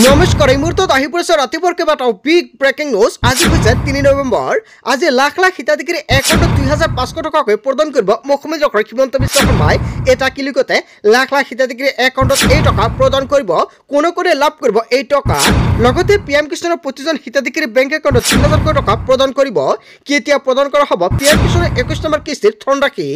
নমস্কাৰ এই মুহূৰ্তত আহি পৰিছে ৰাতিপুৱাৰ কেইবাটাও বিগ ব্ৰেকিং নিউজ। আজি হৈছে 3 নৱেম্বৰ। আজি লাখ লাখ হিতাধিকাৰী একাউণ্টত 2500 টকাকৈ প্ৰদান কৰিব মুখ্যমন্ত্ৰী হিমন্ত বিশ্ব শৰ্মাই। এটা ক্লিকতে লাখ লাখ হিতাধিকাৰী একাউণ্টত এই টকা প্ৰদান কৰিব। কোনে কোনে লাভ কৰিব এই টকা? লগতে পিএম কিষাণৰ প্ৰতিজন হিতাধিকাৰী বেংক একাউণ্টত 3000 টকা প্ৰদান কৰিব। কেতিয়া প্ৰদান কৰা হ'ব পিএম কিষাণৰ 21 নম্বৰ কিস্তিৰ ধনৰাশি?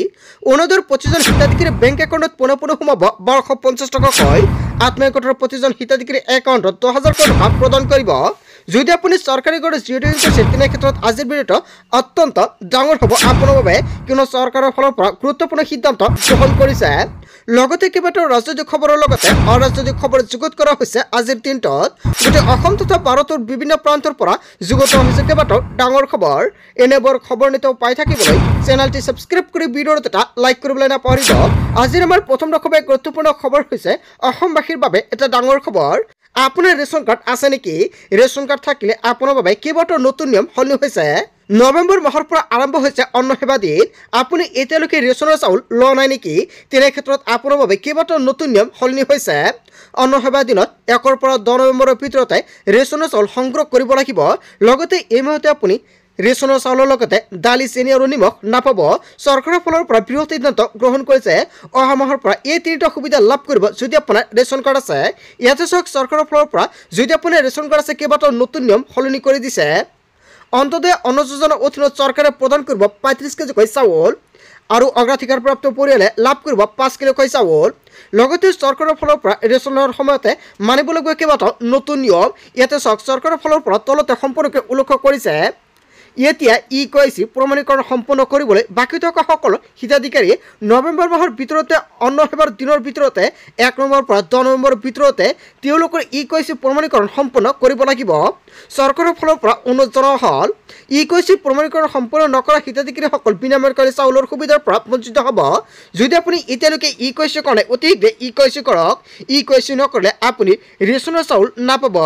অৰুণোদয়ৰ প্ৰতিজন হিতাধিকাৰী বেংক একাউণ্টত পোনে পোনে সোমাব 1250 টকাকৈ। আত্মীয় গোটৰ প্ৰতিজন হিতাধিকাৰী একাউণ্টত 10,000 টকা প্ৰদান কৰিব। যদি আপুনি চৰকাৰী গড় জিৰ' কৰিছে তেনে ক্ষেত্ৰত আজিৰ ভিডিঅ'টো অত্যন্ত ডাঙৰ হ'ব আপোনাৰ বাবে, কিয়নো চৰকাৰৰ ফালৰ পৰা গুৰুত্বপূৰ্ণ সিদ্ধান্ত গ্ৰহণ কৰিছে। লগতে কেইবাটাও ৰাজনৈতিক খবৰৰ লগতে অৰাজনৈতিক খবৰ যুগুত কৰা হৈছে আজিৰ দিনটোত। গোটেই অসম তথা ভাৰতৰ বিভিন্ন প্ৰান্তৰ পৰা যুগুত হৈছে কেইবাটাও ডাঙৰ খবৰ। এনেবোৰ খবৰ নিতৌ পাই থাকিবলৈ চেনেলটি ছাবস্ক্ৰাইব কৰি ভিডিঅ'টো এটা লাইক কৰিবলৈ নাপাহৰিব। আজিৰ আমাৰ প্ৰথম গুৰুত্বপূৰ্ণ খবৰ হৈছে অসমবাসীৰ বাবে এটা ডাঙৰ খবৰ। আপোনাৰ ৰেচন কাৰ্ড আছে নেকি? ৰেচন কাৰ্ড থাকিলে আপোনাৰ বাবে কেইবাটাও নতুন নিয়ম সলনি হৈছে। নৱেম্বৰ মাহৰ পৰা আৰম্ভ হৈছে অন্ন সেৱা দিন। আপুনি এতিয়ালৈকে ৰেচনৰ চাউল লোৱা নাই নেকি? তেনে ক্ষেত্ৰত আপোনাৰ বাবে কেইবাটাও নতুন নিয়ম সলনি হৈছে। অন্ন সেৱা দিনত 1 পৰা 10 নৱেম্বৰৰ ভিতৰতে ৰেচনৰ চাউল সংগ্ৰহ কৰিব লাগিব। লগতে এই মাহতে আপুনি ৰেচনৰ চাউলৰ লগতে দালি, চেনি আৰু নিমখ নাপাব। চৰকাৰৰ ফালৰ পৰা বৃহৎ সিদ্ধান্ত গ্ৰহণ কৰিছে। অহা মাহৰ পৰা এই 3টা সুবিধা লাভ কৰিব যদি আপোনাৰ ৰেচন কাৰ্ড আছে। ইয়াতে চাওক, চৰকাৰৰ ফালৰ পৰা যদি আপোনাৰ ৰেচন কাৰ্ড আছে কেইবাটাও নতুন নিয়ম সলনি কৰি দিছে। অন্তদয় অন্ন যোজনাৰ অধীনত চৰকাৰে প্ৰদান কৰিব 35 কেজিকৈ চাউল আৰু অগ্ৰাধিকাৰপ্ৰাপ্ত পৰিয়ালে লাভ কৰিব 5 কিলোকৈ চাউল। লগতে চৰকাৰৰ ফালৰ পৰা ৰেচনৰ সময়তে মানিবলগীয়া কেইবাটাও নতুন নিয়ম। ইয়াতে চাওক, চৰকাৰৰ ফালৰ পৰা তলতে সম্পূৰ্ণকৈ উল্লেখ কৰিছে। এতিয়া KYC প্ৰমাণীকৰণ সম্পন্ন কৰিবলৈ বাকী থকা সকলো হিতাধিকাৰীয়ে নৱেম্বৰ মাহৰ ভিতৰতে অন্ন সেৱাৰ দিনৰ ভিতৰতে 1 নৱেম্বৰৰ পৰা 10 নৱেম্বৰৰ ভিতৰতে তেওঁলোকৰ KYC প্ৰমাণীকৰণ সম্পন্ন কৰিব লাগিব। চৰকাৰৰ ফালৰ পৰা অনুৰোধ জনোৱা হ'ল, KYC প্ৰমাণীকৰণ সম্পন্ন নকৰা হিতাধিকাৰীসকল বিনামূলীয়া চাউলৰ সুবিধাৰ পৰা বঞ্চিত হ'ব। যদি আপুনি এতিয়ালৈকে KYC কৰা নাই অতি শীঘ্ৰে KYC কৰক। KYC নকৰিলে আপুনি ৰেচনৰ চাউল নাপাব।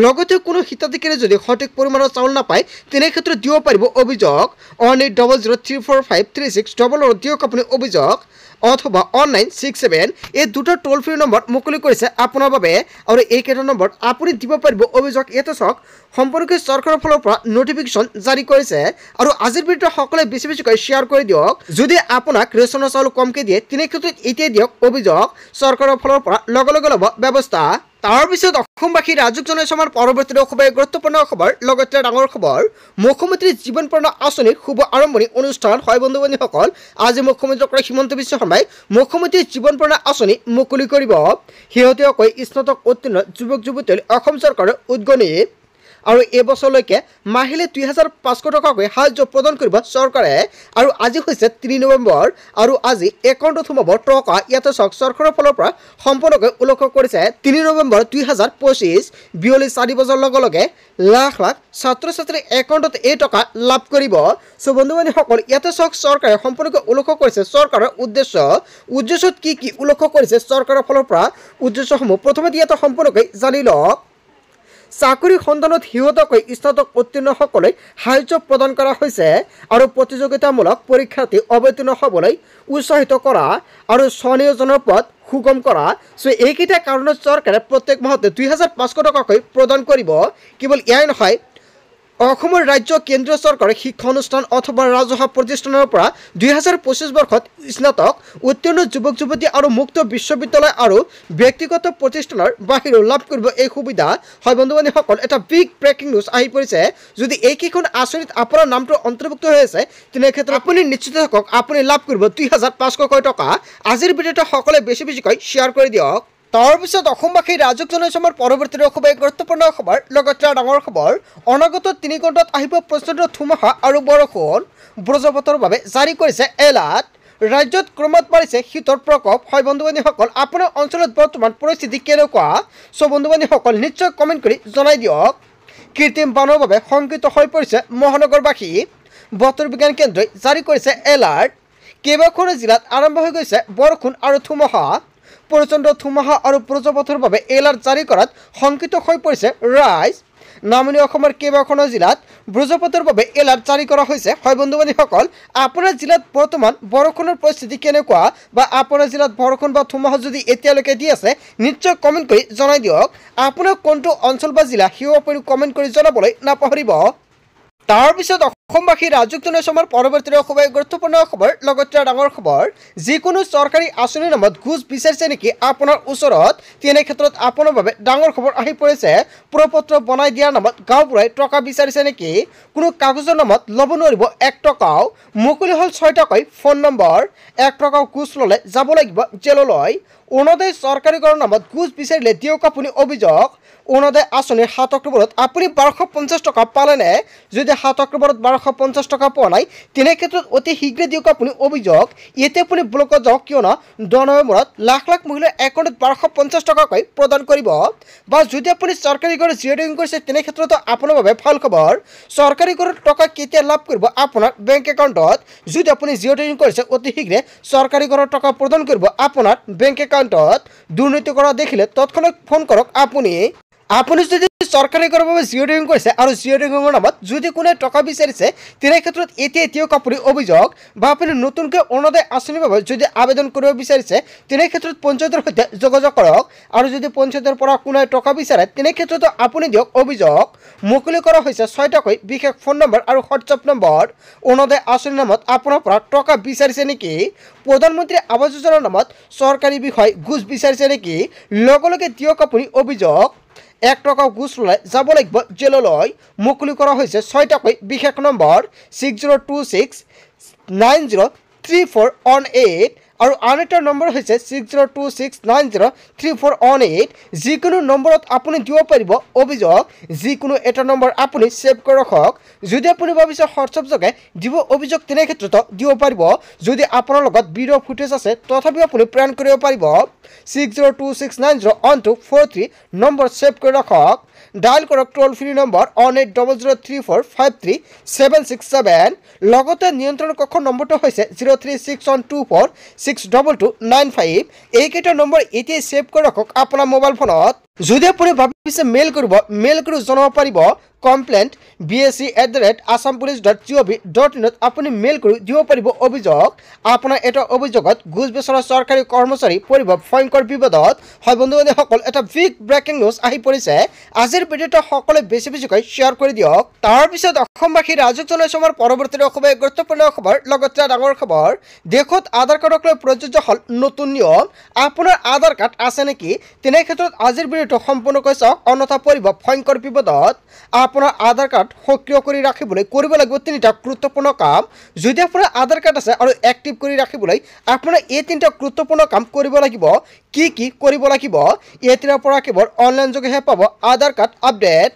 লগতে কোনো হিতাধিকাৰীয়ে যদি সঠিক পৰিমাণৰ চাউল নাপায় তেনে ক্ষেত্ৰত দিব পাৰিব অভিযোগ। 1800345360 দিয়ক আপুনি অভিযোগ, অথবা 1967 এই দুটা টোল ফ্ৰী নম্বৰ মুকলি কৰিছে আপোনাৰ বাবে। আৰু এইকেইটা নম্বৰত আপুনি দিব পাৰিব অভিযোগ। ইয়াতে চাওক, সম্পৰ্কে চৰকাৰৰ ফালৰ পৰা নটিফিকেশ্যন জাৰি কৰিছে। আৰু আজিৰ ভিডিঅ'টো সকলোৱে বেছিকৈ শ্বেয়াৰ কৰি দিয়ক। যদি আপোনাক ৰেচনৰ চাউল কমকৈ দিয়ে তেনে ক্ষেত্ৰত এতিয়াই দিয়ক অভিযোগ। চৰকাৰৰ ফালৰ পৰা লগে লগে ল'ব ব্যৱস্থা। তাৰপিছত অসমবাসী ৰাজুক জনাইছে আমাৰ পৰৱৰ্তী খুবেই গুৰুত্বপূৰ্ণ খবৰ, লগতে ডাঙৰ খবৰ। মুখ্যমন্ত্ৰী জীৱন প্ৰেৰণা আঁচনিৰ শুভ আৰম্ভণি অনুষ্ঠান হয় বন্ধু বান্ধৱীসকল। আজি মুখ্যমন্ত্ৰী হিমন্ত বিশ্ব শৰ্মাই মুখ্যমন্ত্ৰী জীৱন প্ৰেৰণা আঁচনি মুকলি কৰিব। শেহতীয়াকৈ স্নাতক উত্তীৰ্ণ যুৱক যুৱতীলৈ অসম চৰকাৰৰ উদ্গনি। আৰু এই বছৰলৈকে মাহিলী 2500 টকাকৈ সাহায্য প্ৰদান কৰিব চৰকাৰে। আৰু আজি হৈছে 3 নৱেম্বৰ আৰু আজি একাউণ্টত সোমাব টকা। ইয়াতে চাওক, চৰকাৰৰ ফালৰ পৰা সম্পূৰ্ণকৈ উল্লেখ কৰিছে 3 নৱেম্বৰ 2025 বিয়লি 4 বজাৰ লগে লগে লাখ লাখ ছাত্ৰ ছাত্ৰীৰ একাউণ্টত এই টকা লাভ কৰিব। চ' বন্ধু বান্ধৱীসকল, ইয়াতে চাওক, চৰকাৰে সম্পূৰ্ণকৈ উল্লেখ কৰিছে চৰকাৰৰ উদ্দেশ্যত কি কি উল্লেখ কৰিছে চৰকাৰৰ ফালৰ পৰা উদ্দেশ্যসমূহ প্ৰথমতে ইয়াতে সম্পূৰ্ণকৈ জানি লওক। চাকৰি সন্ধানত শেহতীয়াকৈ স্নাতক উত্তীৰ্ণসকলক সাহায্য প্ৰদান কৰা হৈছে আৰু প্ৰতিযোগিতামূলক পৰীক্ষাৰ্থী অৱতীৰ্ণ হ'বলৈ উৎসাহিত কৰা আৰু স্বনিয়োজনৰ পথ সুগম কৰা। চ' এইকেইটা কাৰণত চৰকাৰে প্ৰত্যেক মাহতে 2500 টকাকৈ প্ৰদান কৰিব। কেৱল ইয়াই নহয়, অসমৰ ৰাজ্য কেন্দ্ৰীয় চৰকাৰৰ শিক্ষা অনুষ্ঠান অথবা ৰাজহুৱা প্ৰতিষ্ঠানৰ পৰা 2025 বৰ্ষত স্নাতক উত্তীৰ্ণ যুৱক যুৱতী আৰু মুক্ত বিশ্ববিদ্যালয় আৰু ব্যক্তিগত প্ৰতিষ্ঠানৰ বাহিৰেও লাভ কৰিব এই সুবিধা। হয় বন্ধু বান্ধৱীসকল, এটা বিগ ব্ৰেকিং নিউজ আহি পৰিছে। যদি এইকেইখন আঁচনিত আপোনাৰ নামটো অন্তৰ্ভুক্ত হৈ আছে তেনে ক্ষেত্ৰত আপুনি নিশ্চিত থাকক আপুনি লাভ কৰিব 2500 টকা। আজিৰ ভিডিঅ'টো সকলোৱে বেছিকৈ শ্বেয়াৰ কৰি দিয়ক। তাৰপিছত অসমবাসী ৰাজুক জনাইছে আমাৰ পৰৱৰ্তী খুবেই গুৰুত্বপূৰ্ণ খবৰ, লগতে ডাঙৰ খবৰ। অনাগত 3 ঘণ্টাত আহিব প্ৰচণ্ড ধুমুহা আৰু বৰষুণ। ব্ৰজপথৰ বাবে জাৰি কৰিছে এলাৰ্ট। ৰাজ্যত ক্ৰমাৎ বাঢ়িছে শীতৰ প্ৰকোপ। হয় বন্ধু বান্ধৱীসকল, আপোনাৰ অঞ্চলত বৰ্তমান পৰিস্থিতি কেনেকুৱা? চ' বন্ধু বান্ধৱীসকল নিশ্চয় কমেণ্ট কৰি জনাই দিয়ক। কৃত্ৰিম বানৰ বাবে শংকিত হৈ পৰিছে মহানগৰবাসী। বতৰ বিজ্ঞান কেন্দ্ৰই জাৰি কৰিছে এলাৰ্ট। কেইবাখনো জিলাত আৰম্ভ হৈ গৈছে বৰষুণ আৰু ধুমুহা। প্ৰচণ্ড ধুমুহা আৰু ব্ৰজপথৰ বাবে এলাৰ্ট জাৰি কৰাত শংকিত হৈ পৰিছে ৰাইজ। নামনি অসমৰ কেইবাখনো জিলাত বজ্ৰপাতৰ বাবে এলাৰ্ট জাৰি কৰা হৈছে। হয় বন্ধু বান্ধৱীসকল, আপোনাৰ জিলাত বৰ্তমান বৰষুণৰ পৰিস্থিতি কেনেকুৱা বা আপোনাৰ জিলাত বৰষুণ বা ধুমুহা যদি এতিয়ালৈকে দি আছে নিশ্চয় কমেণ্ট কৰি জনাই দিয়ক। আপোনাৰ কোনটো অঞ্চল বা জিলা সেয়াও আপুনি কমেণ্ট কৰি জনাবলৈ নাপাহৰিব। তাৰপিছত অসমবাসী ৰাজুক জনাইছমৰ পৰৱৰ্তী খুবেই গুৰুত্বপূৰ্ণ খবৰ, লগতে ডাঙৰ খবৰ। যিকোনো চৰকাৰী আঁচনিৰ নামত ঘোষ বিচাৰিছে নেকি আপোনাৰ ওচৰত? তেনে ক্ষেত্ৰত আপোনাৰ বাবে ডাঙৰ খবৰ আহি পৰিছে। প্ৰপত্ৰ বনাই দিয়াৰ নামত গাঁওবুঢ়াই টকা বিচাৰিছে নেকি? কোনো কাগজৰ নামত ল'ব নোৱাৰিব 1 টকাও। মুকলি হ'ল 6 টকাই ফোন নম্বৰ। 1 টকাও ঘোষ ল'লে যাব লাগিব জেললৈ। অৰুণোদয় চৰকাৰীকৰণৰ নামত ঘোষ বিচাৰিলে দিয়ক আপুনি অভিযোগ। অৰুণোদয় আঁচনিৰ 7 অক্টোবৰত আপুনি 1250 টকা পালেনে? যদি 7 অক্টোবৰত 1250 টকা পোৱা নাই তেনে ক্ষেত্ৰত অতি শীঘ্ৰে দিয়ক আপুনি অভিযোগ। এতিয়া আপুনি ব্লকত যাওক, কিয়নো 10 নৱেম্বৰত লাখ লাখ মহিলাৰ একাউণ্টত 1250 টকাকৈ প্ৰদান কৰিব। বা যদি আপুনি চৰকাৰী ঘৰ জিৰ'ডিং কৰিছে তেনে ক্ষেত্ৰতো আপোনাৰ বাবে ভাল খবৰ। চৰকাৰী ঘৰৰ টকা কেতিয়া লাভ কৰিব আপোনাৰ বেংক একাউণ্টত? যদি আপুনি জিৰ'ডিং কৰিছে অতি শীঘ্ৰে চৰকাৰী ঘৰৰ টকা প্ৰদান কৰিব আপোনাৰ বেংক একাউণ্টত। দুৰ্নীতি কৰা দেখিলে তৎক্ষণাৎ ফোন কৰক আপুনি যদি চৰকাৰী ঘৰৰ বাবে জিৰ'ডিং কৰিছে আৰু জিৰ'ডিঙৰ নামত যদি কোনে টকা বিচাৰিছে তেনে ক্ষেত্ৰত এতিয়াও আপুনি অভিযোগ। বা আপুনি নতুনকৈ অৰুণোদয় আঁচনিৰ বাবে যদি আবেদন কৰিব বিচাৰিছে তেনে ক্ষেত্ৰত পঞ্চায়তৰ সৈতে যোগাযোগ কৰক। আৰু যদি পঞ্চায়তৰ পৰা কোনে টকা বিচাৰে তেনে ক্ষেত্ৰতো আপুনি দিয়ক অভিযোগ। মুকলি কৰা হৈছে 6 টকাকৈ বিশেষ ফোন নম্বৰ আৰু হোৱাটছআপ নম্বৰ। অৰুণোদয় আঁচনিৰ নামত আপোনাৰ পৰা টকা বিচাৰিছে নেকি? প্ৰধানমন্ত্ৰী আৱাস যোজনাৰ নামত চৰকাৰী বিষয় ঘোষ বিচাৰিছে নেকি? লগে লগে দিয়ক আপুনি অভিযোগ। 1 টকাও ঘোষ ল'লে যাব লাগিব জেললৈ। মুকলি কৰা হৈছে 6 টকাকৈ বিশেষ নম্বৰ 6026903418 আৰু আন এটা নম্বৰ হৈছে 6026903418। যিকোনো নম্বৰত আপুনি দিব পাৰিব অভিযোগ। যিকোনো এটা নম্বৰ আপুনি ছেভ কৰি ৰাখক। যদি আপুনি ভাবিছে হোৱাটছআপ যোগে দিব অভিযোগ তেনে ক্ষেত্ৰতো দিব পাৰিব। যদি আপোনাৰ লগত ভিডিঅ' ফুটেজ আছে তথাপিও আপুনি প্ৰেৰণ কৰিব পাৰিব। 6026901243 নম্বৰ ছেভ কৰি ৰাখক। ডায়েল কৰক টোল ফ্ৰী নম্বৰ 180034536767। লগতে নিয়ন্ত্ৰণ কক্ষৰ নম্বৰটো হৈছে 036124622295। এইকেইটা নম্বৰ এতিয়াই ছেভ কৰি ৰাখক আপোনাৰ মোবাইল ফোনত। যদি আপুনি ভাবিছে মেইল কৰিব, মেইল কৰি জনাব পাৰিব। কমপ্লেইণ্ট bsc@assampolice.gov.in আপুনি মেইল কৰি দিব পাৰিব অভিযোগ। আপোনাৰ এটা অভিযোগত ঘোষ বিচৰা চৰকাৰী কৰ্মচাৰী পৰিব ভয়ংকৰ বিপদত। হয় বন্ধু বান্ধৱীসকল, এটা বিগ ব্ৰেকিং নিউজ আহি পৰিছে। আজিৰ ভিডিঅ'টো সকলোৱে বেছিকৈ শ্বেয়াৰ কৰি দিয়ক। তাৰপিছত অসমবাসী ৰাজুক জনাইছমৰ পৰৱৰ্তী খুবেই গুৰুত্বপূৰ্ণ খবৰ, লগতে ডাঙৰ খবৰ। দেশত আধাৰ কাৰ্ডক লৈ প্ৰযোজ্য হ'ল নতুন নিয়ম। আপোনাৰ আধাৰ কাৰ্ড আছে নেকি? তেনে ক্ষেত্ৰত আজিৰ ভিডিঅ'টো সম্পূৰ্ণকৈ চাওক, অন্যথা পৰিব ভয়ংকৰ বিপদত। আপোনাৰ আধাৰ কাৰ্ড সক্ৰিয় কৰি ৰাখিবলৈ কৰিব লাগিব 3টা গুৰুত্বপূৰ্ণ কাম। যদি আপোনাৰ আধাৰ কাৰ্ড আছে আৰু এক্টিভ কৰি ৰাখিবলৈ আপোনাৰ এই 3টা গুৰুত্বপূৰ্ণ কাম কৰিব লাগিব। কি কৰিব লাগিব? এতিয়াৰ পৰা কেৱল অনলাইন যোগেহে পাব আধাৰ কাৰ্ড আপডেট।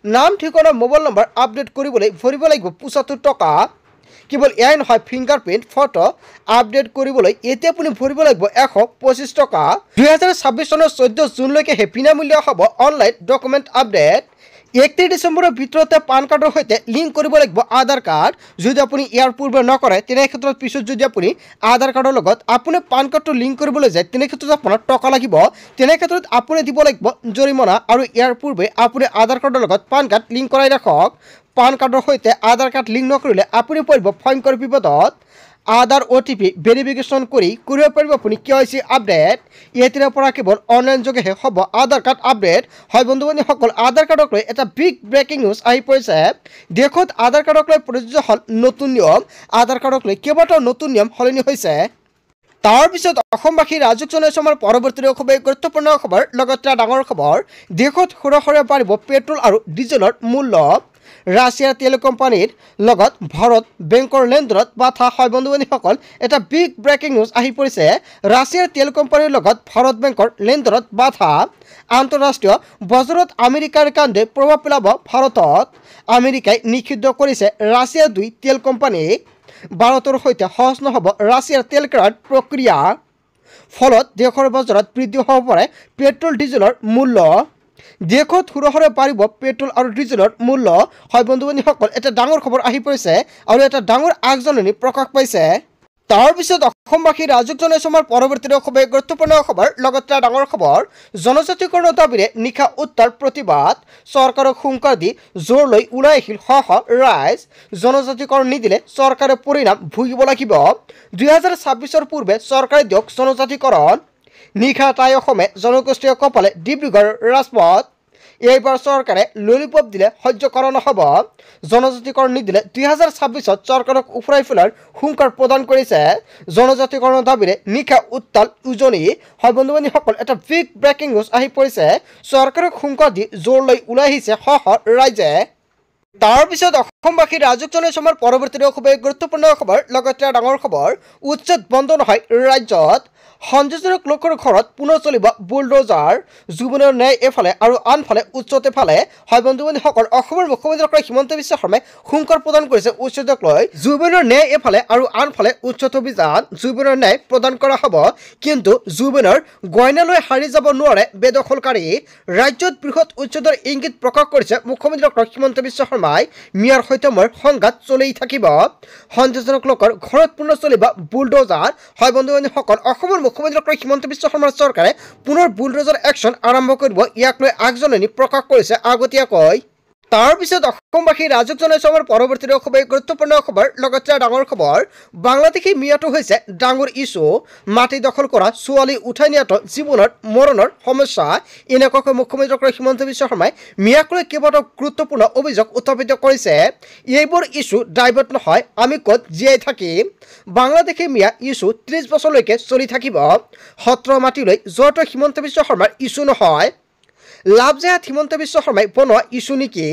নাম, ঠিকনা, মোবাইল নম্বৰ আপডেট কৰিবলৈ ভৰিব লাগিব 75 টকা। কেৱল এয়াই নহয়, ফিংগাৰপ্ৰিণ্ট ফটো আপডেট কৰিবলৈ এতিয়া আপুনি ভৰিব লাগিব 125 টকা। 2026 চনৰ 14 জুনলৈকে বিনামূল্য হ'ব অনলাইন ডকুমেণ্ট আপডেট। 31 ডিচেম্বৰৰ ভিতৰতে পান কাৰ্ডৰ সৈতে লিংক কৰিব লাগিব আধাৰ কাৰ্ড। যদি আপুনি ইয়াৰ পূৰ্বে নকৰে তেনে ক্ষেত্ৰত পিছত যদি আপুনি আধাৰ কাৰ্ডৰ লগত আপুনি পান কাৰ্ডটো লিংক কৰিবলৈ যায় তেনে ক্ষেত্ৰত আপোনাৰ টকা লাগিব। তেনে ক্ষেত্ৰত আপুনি দিব লাগিব জৰিমনা। আৰু ইয়াৰ পূৰ্বে আপুনি আধাৰ কাৰ্ডৰ লগত পান কাৰ্ড লিংক কৰাই ৰাখক। পান কাৰ্ডৰ সৈতে আধাৰ কাৰ্ড লিংক নকৰিলে আপুনি পৰিব ভয়ংকৰ বিপদত। আধাৰ OTP ভেৰিফিকেশ্যন কৰিব পাৰিব আপুনি KYC আপডেট। এতিয়াৰ পৰা কেৱল অনলাইন যোগেহে হ'ব আধাৰ কাৰ্ড আপডেট। হয় বন্ধু বান্ধৱীসকল, আধাৰ কাৰ্ডক লৈ এটা বিগ ব্ৰেকিং নিউজ আহি পৰিছে। দেশত আধাৰ কাৰ্ডক লৈ প্ৰযোজ্য হ'ল নতুন নিয়ম। আধাৰ কাৰ্ডক লৈ কেইবাটাও নতুন নিয়ম সলনি হৈছে। তাৰপিছত অসমবাসী ৰাজুক জনাইছমৰ পৰৱৰ্তী খুবেই গুৰুত্বপূৰ্ণ খবৰ, লগতে ডাঙৰ খবৰ। দেশত সৰে বাঢ়িব পেট্ৰল আৰু ডিজেলৰ মূল্য। ৰাছিয়াৰ তেল কোম্পানীৰ লগত ভাৰত বেংকৰ লেনদেনত বাধা। হয় বন্ধু বান্ধৱীসকল, এটা বিগ ব্ৰেকিং নিউজ আহি পৰিছে। ৰাছিয়াৰ তেল কোম্পানীৰ লগত ভাৰত বেংকৰ লেনদেনত বাধা। আন্তঃৰাষ্ট্ৰীয় বজাৰত আমেৰিকাৰ কাণ্ডে প্ৰভাৱ পেলাব ভাৰতত। আমেৰিকাই নিষিদ্ধ কৰিছে ৰাছিয়াৰ 2 তেল কোম্পানীক। ভাৰতৰ সৈতে সহজ নহ'ব ৰাছিয়াৰ তেল ক্ৰয়ৰ প্ৰক্ৰিয়া। ফলত দেশৰ বজাৰত বৃদ্ধি হ'ব পাৰে পেট্ৰল ডিজেলৰ মূল্য। দেশত সৰে বাঢ়িব পেট্ৰল আৰু ডিজেলৰ মূল্য। হয় বন্ধু বান্ধৱীসকল, এটা ডাঙৰ খবৰ আহি পৰিছে আৰু এটা ডাঙৰ আগজাননী প্ৰকাশ পাইছে। তাৰ পিছত অসমবাসী ৰাজুক জনাইছে আমাৰ পৰৱৰ্তী খুবেই গুৰুত্বপূৰ্ণ খবৰ লগতে ডাঙৰ খবৰ জনজাতিকৰণৰ দাবীৰে নিশা উত্তৰ প্ৰতিবাদ চৰকাৰক হুংকাৰ দি জোৰ লৈ ওলাই আহিল ৰাইজ জনজাতিকৰণ নিদিলে চৰকাৰে পৰিণাম ভুগিব লাগিব 2026 পূৰ্বে চৰকাৰে দিয়ক জনজাতিকৰণ নিশা তাই অসমে জনগোষ্ঠীয় কপালে ডিব্ৰুগড় ৰাজপথ এইবাৰ চৰকাৰে ললিপপ দিলে সহ্য কৰা নহ'ব জনজাতিকৰণ নিদিলে 2026 চৰকাৰক উফৰাই ফেলাৰ হুংকাৰ প্ৰদান কৰিছে জনজাতিকৰণৰ দাবীৰে নিশা উত্তাল উজনি হয় বন্ধু বান্ধৱীসকল এটা বিগ ব্ৰেকিং নিউজ আহি পৰিছে চৰকাৰক হুংকাৰ দি জোৰ লৈ ওলাই আহিছে ৰাইজে তাৰ পিছত অসমবাসী ৰাজুক জনাইছে আমাৰ পৰৱৰ্তী খুবেই গুৰুত্বপূৰ্ণ খবৰ লগতে ডাঙৰ খবৰ উচ্ছেদ বন্ধ নহয় ৰাজ্যত সংযোজক লোকৰ ঘৰত পুনৰ চলিব বুলডোজাৰ জুবিনৰ ন্যায় এফালে আৰু আনফালে উচ্ছেদ এফালে হয় বন্ধু বান্ধৱীসকল অসমৰ মুখ্যমন্ত্ৰী হিমন্ত বিশ্ব শৰ্মাই হুংকাৰ প্ৰদান কৰিছে উচ্ছেদক লৈ জুবিনৰ ন্যায় এফালে আৰু আনফালে উচ্ছেদ অভিযান জুবিনৰ ন্যায় প্ৰদান কৰা হ'ব কিন্তু জুবিনৰ গইনালৈ হাৰি যাব নোৱাৰে বেদখলকাৰী ৰাজ্যত বৃহৎ উচ্ছেদৰ ইংগিত প্ৰকাশ কৰিছে মুখ্যমন্ত্ৰী হিমন্ত বিশ্ব শৰ্মাই মিয়াৰ সৈতে মোৰ সংঘাত চলি থাকিব সংযোজক লোকৰ ঘৰত পুনৰ চলিব বুলডোজাৰ হয় বন্ধু বান্ধৱীসকল অসমৰ মুখ্যমন্ত্ৰী হিমন্ত বিশ্ব শৰ্মাৰ চৰকাৰে পুনৰ বুলডোজাৰ একশ্যন আৰম্ভ কৰিব ইয়াক লৈ আগজননী প্ৰকাশ কৰিছে আগতীয়াকৈ তাৰ পিছত অসমবাসী ৰাজুক জনাইছে আমাৰ পৰৱৰ্তী খুবেই গুৰুত্বপূৰ্ণ খবৰ লগতে ডাঙৰ খবৰ বাংলাদেশী মিয়াটো হৈছে ডাঙৰ ইছ্যু মাটি দখল কৰা ছোৱালী উঠাই নিয়াটো জীৱনত মৰণৰ সমস্যা এনেকুৱাকৈ মুখ্যমন্ত্ৰী হিমন্ত বিশ্ব শৰ্মাই মিয়াক লৈ কেইবাটাও গুৰুত্বপূৰ্ণ অভিযোগ উত্থাপিত কৰিছে এইবোৰ ইছ্যু দায়বদ্ধ নহয় আমি ক'ত জীয়াই থাকিম বাংলাদেশী মিয়া ইছ্যু 30 বছৰলৈকে চলি থাকিব সত্ৰ মাটিলৈ যোৱাটো হিমন্ত বিশ্ব শৰ্মাৰ ইছ্যু নহয় লাভজেহাত হিমন্ত বিশ্ব শৰ্মাই বনোৱা ইছ্যু নেকি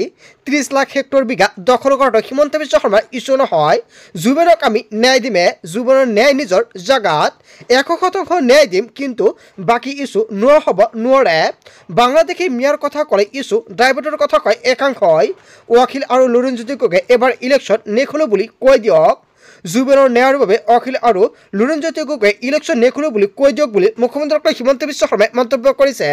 30 লাখ হেক্টৰ বিঘা দখল কৰাটো হিমন্ত বিশ্ব শৰ্মাৰ ইছ্যু নহয় জুবিনক আমি ন্যায় দিমে জুবিনৰ ন্যায় নিজৰ জাগাত 100% ন্যায় দিম কিন্তু বাকী ইছ্যু নোৱা হ'ব নোৱাৰে বাংলাদেশী মিয়াৰ কথা ক'লে ইছ্যু ড্ৰাইভাৰৰ কথা কয় একাংশই অখিল আৰু লুৰিণজ্যোতি গগৈয়ে এবাৰ ইলেকশ্যন নেখেলো বুলি কৈ দিয়ক জুবিনৰ ন্যায়ৰ বাবে অখিল আৰু লুৰিণজ্যোতি গগৈয়ে ইলেকশ্যন নেখেলো বুলি কৈ দিয়ক বুলি মুখ্যমন্ত্ৰী হিমন্ত বিশ্ব শৰ্মাই মন্তব্য কৰিছে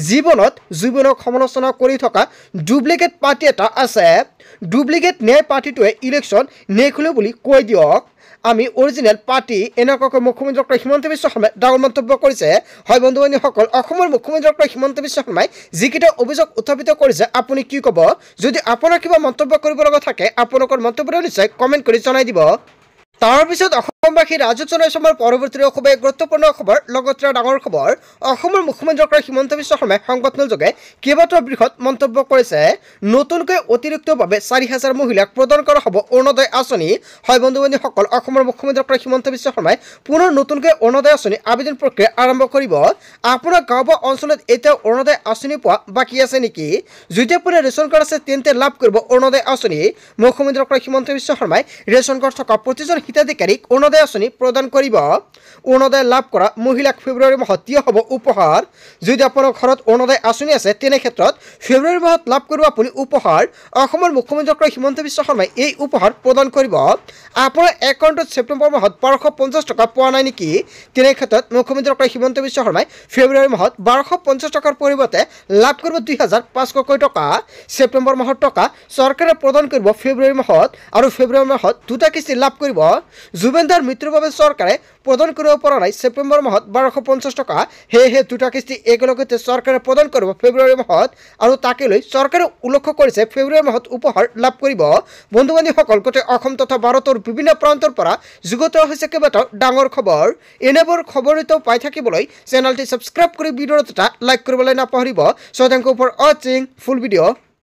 জীৱনত জুবিনক সমালোচনা কৰি থকা ডুপ্লিকেট পাৰ্টি এটা আছে ডুপ্লিকেট ন্যায় পাৰ্টিটোৱে ইলেকশ্যন নেখেলো বুলি কৈ দিয়ক আমি অৰিজিনেল পাৰ্টি এনেকুৱাকৈ মুখ্যমন্ত্ৰী হিমন্ত বিশ্ব শৰ্মাই ডাঙৰ মন্তব্য কৰিছে হয় বন্ধু বান্ধৱীসকল অসমৰ মুখ্যমন্ত্ৰী হিমন্ত বিশ্ব শৰ্মাই যিকেইটা অভিযোগ উত্থাপিত কৰিছে আপুনি কি ক'ব যদি আপোনাৰ কিবা মন্তব্য কৰিব লগা থাকে আপোনালোকৰ মন্তব্য নিশ্চয় কমেণ্ট কৰি জনাই দিব তাৰ পিছত অসমবাসী ৰাজুক জনাইছে আমাৰ পৰৱৰ্তী খুবেই গুৰুত্বপূৰ্ণ খবৰ লগতে ডাঙৰ খবৰ অসমৰ মুখ্যমন্ত্ৰী হিমন্ত বিশ্ব শৰ্মাই সংবাদমেলযোগে কেইবাটাও বৃহৎ মন্তব্য কৰিছে নতুনকৈ অতিৰিক্তভাৱে 4000 মহিলাক প্ৰদান কৰা হ'ব অৰুণোদয় আঁচনি হয় বন্ধু বান্ধৱীসকল অসমৰ মুখ্যমন্ত্ৰী হিমন্ত বিশ্ব শৰ্মাই পুনৰ নতুনকৈ অৰুণোদয় আঁচনি আবেদন প্ৰক্ৰিয়া আৰম্ভ কৰিব আপোনাৰ গাঁও বা অঞ্চলত এতিয়াও অৰুণোদয় আঁচনি পোৱা বাকী আছে নেকি যদি আপোনাৰ ৰেচন কাৰ্ড আছে তেন্তে লাভ কৰিব অৰুণোদয় আঁচনি মুখ্যমন্ত্ৰী হিমন্ত বিশ্ব শৰ্মাই ৰেচন কাৰ্ড থকা প্ৰতিজন হিতাধিকাৰীক অৰুণোদয় আঁচনি প্ৰদান কৰিব অৰুণোদয় লাভ কৰা মহিলাক ফেব্ৰুৱাৰী মাহত দিয়া হ'ব উপহাৰ যদি আপোনাৰ ঘৰত অৰুণোদয় আঁচনি আছে তেনে ক্ষেত্ৰত ফেব্ৰুৱাৰী মাহত লাভ কৰিব আপুনি উপহাৰ অসমৰ মুখ্যমন্ত্ৰী হিমন্ত বিশ্ব শৰ্মাই এই উপহাৰ প্ৰদান কৰিব আপোনাৰ একাউণ্টত ছেপ্টেম্বৰ মাহত 1250 টকা পোৱা নাই নেকি তেনে ক্ষেত্ৰত মুখ্যমন্ত্ৰী হিমন্ত বিশ্ব শৰ্মাই ফেব্ৰুৱাৰী মাহত 1250 টকাৰ পৰিৱৰ্তে লাভ কৰিব 2500 টকা ছেপ্টেম্বৰ মাহৰ টকা চৰকাৰে প্ৰদান কৰিব ফেব্ৰুৱাৰী মাহত আৰু ফেব্ৰুৱাৰী মাহত দুটা কিস্তি লাভ কৰিব জুবিনদাৰ মৃত্যুৰ বাবে চৰকাৰে প্ৰদান কৰিব পৰা নাই ছেপ্টেম্বৰ মাহত 1250 টকা হেহে দুটা কিস্তি একেলগে চৰকাৰে প্ৰদান কৰিব ফেব্ৰুৱাৰী মাহত আৰু তাকে লৈ চৰকাৰে উল্লেখ কৰিছে ফেব্ৰুৱাৰী মাহত উপহাৰ লাভ কৰিব বন্ধু বান্ধৱীসকল গোটেই অসম তথা ভাৰতৰ বিভিন্ন প্ৰান্তৰ পৰা যুগত হৈছে কেইবাটাও ডাঙৰ খবৰ এনেবোৰ খবৰিত পাই থাকিবলৈ চেনেলটি সাবস্ক্ৰাইব কৰি ভিডিঅ'টো লাইক কৰিবলৈ নাপাহৰিব so thank you for watching full video'